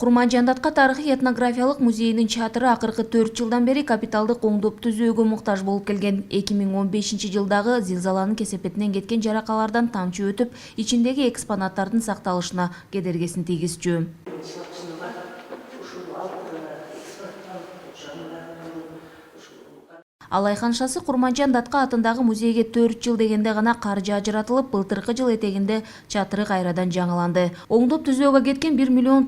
Курманжандатка тарыхый этнографиялык музейинин чатыры акыркы 4 жылдан бери капиталдык оңдоп түзүүгө муктаж болуп келген. 2015-жылдагы зилзаланын кесепетинен кеткен жаракалардан тамчы өтүп, ичиндеги экспонаттардын сакталышына кедергисин тийгизчү. Алайхан Шасы Курманжандатка атындагы музейге 4 жыл дегенде гана каржы ажыратылып, былтыркы жыл этегинде чатыры кайрадан жаңыланды. Оңдоп түзүүгө кеткен 1,9 миллион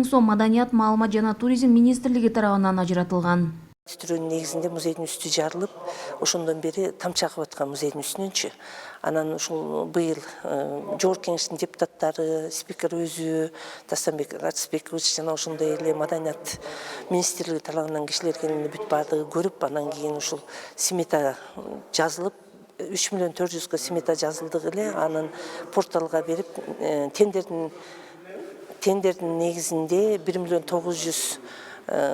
сом Маданият, маалымат жана туризм министрлиги тарабынан ажыратылган. Түтүрөнүн негизинде музейдин үстү жарылып, ошондон бери тамчы агып аткан музейдин үстүнөнчү. Анан ушул быйыл Жогорку Кеңештин депутаттары, спикер өзү, Тастанбек Артысбекович жана ошондой эле Маданият министрлиги тарабынан кишилер келип бүт баардыгы көрүп, анан кийин ушул смета жазылып, 3,4 миллион смета жазылды эле, анан порталга берип, тендердин негизинде 1,9 миллион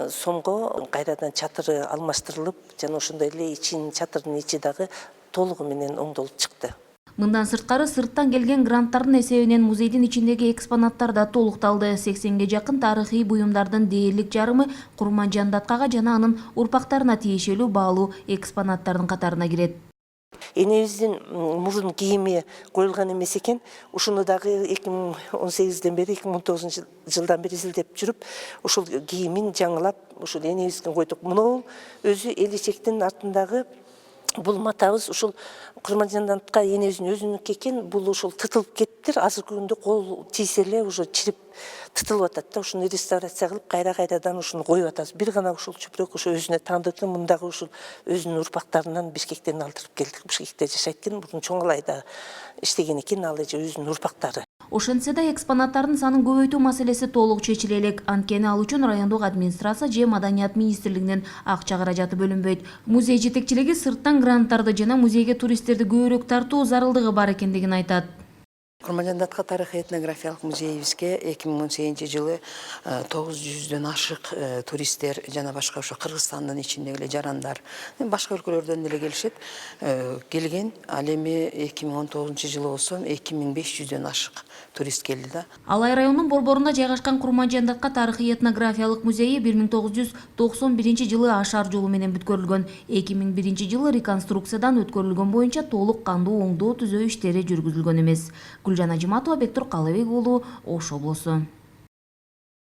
сомго кайрадан чатыры алмаштырылып, жана ошондой эле чатырдын ичи дагы толугу менен оңдолуп чыкты. Мындан сырткары сырттан келген гранттардын эсебинен музейдин ичиндеги экспонаттар да толукталды. 80ге жакын тарыхый буюмдардын дээрлик жарымы Курманжандаткага жана анын урпактарына тиешелүү баалуу экспонаттардын катарына кирет. Энебиздин мурун кийими коюлган эмес экен. Ушуну дагы 2018ден бери, 2019 жылдан бери изилдеп жүрүп, ушул кийимин жаңылап, ушул энебизге койдук. Мынау өзү элечектин артындагы бул матабыз ушул Курманжандатка энебиздин өзүнүкү экен. Бул ушул тытылып кетиптир. Азыркы күндө кол тийсе эле уже чирип тытылып атат да, ушуну реставрация кылып, кайрадан ушуну коюп атабыз. Бир гана ушул чүпүрөк ушу өзүнө таандырды. Мындагы ушул өзүнүн урпактарынан Бишкектен алдырып келдик. Бишкекте жашайт экен, мурун Чоң Алайда иштеген экен, ал эже өзүнүн урпактары. Ошентсе да экспонаттардын санын көбөйтүү маселеси толук чечиле элек. Анткени ал үчүн райондук администрация же Маданият министрлигинен акча каражаты бөлүнбөйт. Музей жетекчилиги сырттан гранттарды жана музейге туристтерди көбүрөөк тартуу зарылдыгы бар экендигин айтат. Курманжандатка тарыхый этнографиялык музейибизге 2018-жылы 900дөн ашык туристтер жана башка ошо Кыргызстандын ичиндеги эле жарандар, башка өлкөлөрдөн деле келишет. Келген, ал эми 2019-жылы болсо 2500дөн ашык турист келди да. Алай районунун борборунда жайгашкан Курманжандатка тарыхый этнографиялык музейи 1991-жылы ашар жолу менен бүткөрүлгөн. 2001-жылы реконструкциядан өткөрүлгөн боюнча толук кандуу оңдоо түзөө иштери жүргүзүлгөн эмес. Гүлжан Ажиматова, Бектур Калыбек уулу, Ош облусу.